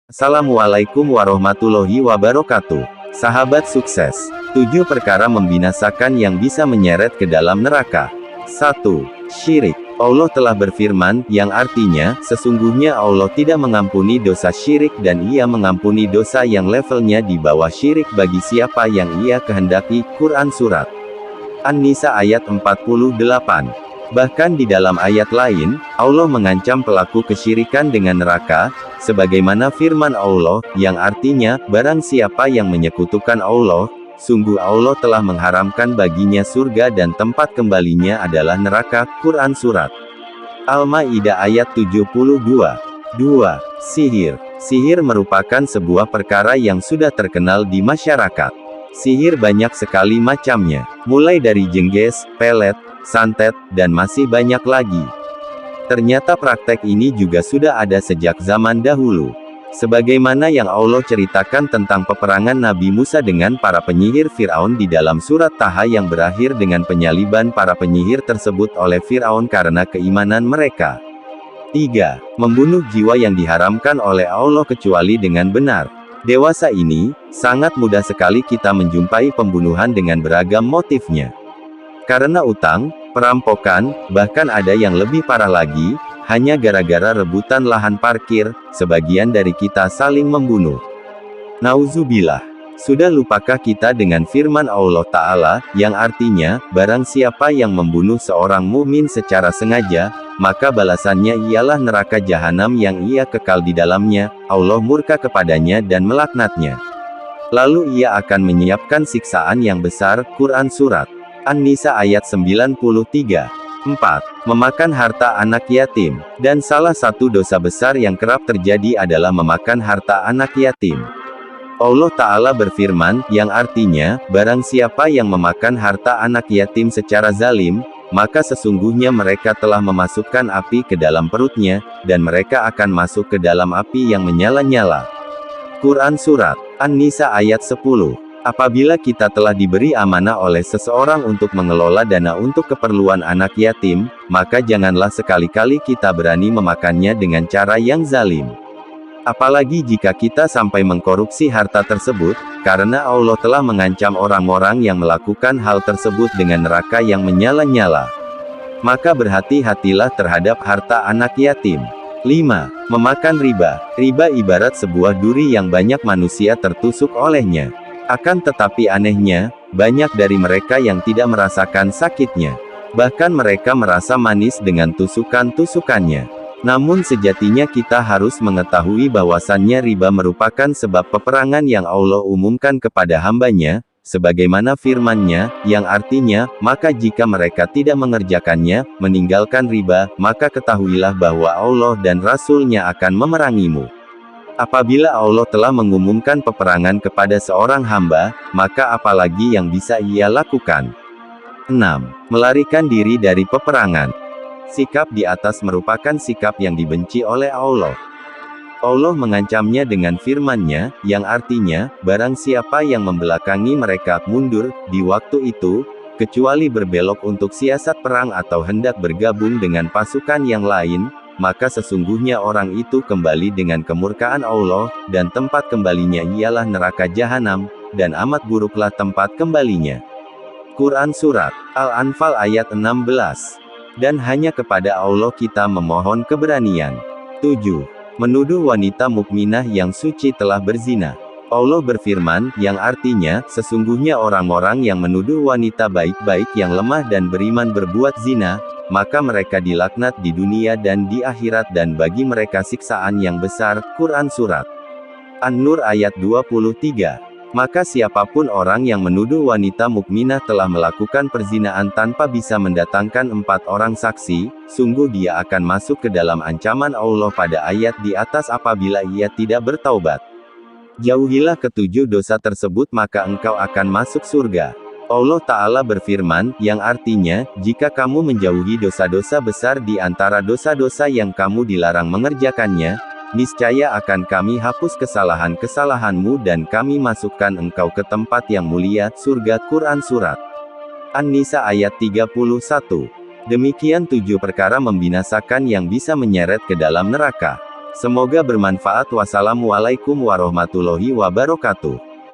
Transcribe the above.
Assalamualaikum warahmatullahi wabarakatuh. Sahabat sukses. 7 perkara membinasakan yang bisa menyeret ke dalam neraka. 1. Syirik. Allah telah berfirman, yang artinya, sesungguhnya Allah tidak mengampuni dosa syirik dan Ia mengampuni dosa yang levelnya di bawah syirik bagi siapa yang Ia kehendaki. Quran Surat An-Nisa ayat 48. Bahkan di dalam ayat lain, Allah mengancam pelaku kesyirikan dengan neraka, sebagaimana firman Allah, yang artinya, barang siapa yang menyekutukan Allah, sungguh Allah telah mengharamkan baginya surga dan tempat kembalinya adalah neraka. Quran Surat Al-Ma'idah ayat 72. 2. Sihir. Sihir merupakan sebuah perkara yang sudah terkenal di masyarakat. Sihir banyak sekali macamnya, mulai dari jengges, pelet, santet, dan masih banyak lagi. Ternyata praktek ini juga sudah ada sejak zaman dahulu. Sebagaimana yang Allah ceritakan tentang peperangan Nabi Musa dengan para penyihir Fir'aun di dalam surat Taha yang berakhir dengan penyaliban para penyihir tersebut oleh Fir'aun karena keimanan mereka. 3. Membunuh jiwa yang diharamkan oleh Allah kecuali dengan benar. Dewasa ini, sangat mudah sekali kita menjumpai pembunuhan dengan beragam motifnya. Karena utang, perampokan, bahkan ada yang lebih parah lagi, hanya gara-gara rebutan lahan parkir, sebagian dari kita saling membunuh. Nauzubillah. Sudah lupakah kita dengan firman Allah Ta'ala, yang artinya, barang siapa yang membunuh seorang mukmin secara sengaja, maka balasannya ialah neraka jahanam yang ia kekal di dalamnya, Allah murka kepadanya dan melaknatnya. Lalu ia akan menyiapkan siksaan yang besar. Quran Surat An-Nisa ayat 93. 4. Memakan harta anak yatim. Dan salah satu dosa besar yang kerap terjadi adalah memakan harta anak yatim. Allah Ta'ala berfirman, yang artinya, barang siapa yang memakan harta anak yatim secara zalim, maka sesungguhnya mereka telah memasukkan api ke dalam perutnya, dan mereka akan masuk ke dalam api yang menyala-nyala. Quran Surat An-Nisa ayat 10. Apabila kita telah diberi amanah oleh seseorang untuk mengelola dana untuk keperluan anak yatim, maka janganlah sekali-kali kita berani memakannya dengan cara yang zalim. Apalagi jika kita sampai mengkorupsi harta tersebut, karena Allah telah mengancam orang-orang yang melakukan hal tersebut dengan neraka yang menyala-nyala. Maka berhati-hatilah terhadap harta anak yatim. 5. Memakan riba. Riba ibarat sebuah duri yang banyak manusia tertusuk olehnya. Akan tetapi anehnya, banyak dari mereka yang tidak merasakan sakitnya. Bahkan mereka merasa manis dengan tusukan-tusukannya. Namun sejatinya kita harus mengetahui bahwasannya riba merupakan sebab peperangan yang Allah umumkan kepada hambanya, sebagaimana firman-Nya, yang artinya, maka jika mereka tidak mengerjakannya, meninggalkan riba, maka ketahuilah bahwa Allah dan Rasul-Nya akan memerangimu. Apabila Allah telah mengumumkan peperangan kepada seorang hamba, maka apalagi yang bisa ia lakukan? 6. Melarikan diri dari peperangan. Sikap di atas merupakan sikap yang dibenci oleh Allah. Allah mengancamnya dengan firman-Nya, yang artinya, barang siapa yang membelakangi mereka mundur, di waktu itu, kecuali berbelok untuk siasat perang atau hendak bergabung dengan pasukan yang lain, maka sesungguhnya orang itu kembali dengan kemurkaan Allah, dan tempat kembalinya ialah neraka jahanam, dan amat buruklah tempat kembalinya. Quran Surat Al-Anfal ayat 16. Dan hanya kepada Allah kita memohon keberanian. 7. Menuduh wanita mukminah yang suci telah berzina. Allah berfirman, yang artinya, sesungguhnya orang-orang yang menuduh wanita baik-baik yang lemah dan beriman berbuat zina, maka mereka dilaknat di dunia dan di akhirat dan bagi mereka siksaan yang besar. Quran Surat An-Nur ayat 23. Maka siapapun orang yang menuduh wanita mukminah telah melakukan perzinaan tanpa bisa mendatangkan 4 orang saksi, sungguh dia akan masuk ke dalam ancaman Allah pada ayat di atas apabila ia tidak bertaubat. Jauhilah ketujuh dosa tersebut maka engkau akan masuk surga. Allah Ta'ala berfirman, yang artinya, jika kamu menjauhi dosa-dosa besar di antara dosa-dosa yang kamu dilarang mengerjakannya, niscaya akan kami hapus kesalahan-kesalahanmu dan kami masukkan engkau ke tempat yang mulia, surga. Quran Surat An-Nisa ayat 31. Demikian 7 perkara membinasakan yang bisa menyeret ke dalam neraka. Semoga bermanfaat. Wassalamualaikum warahmatullahi wabarakatuh.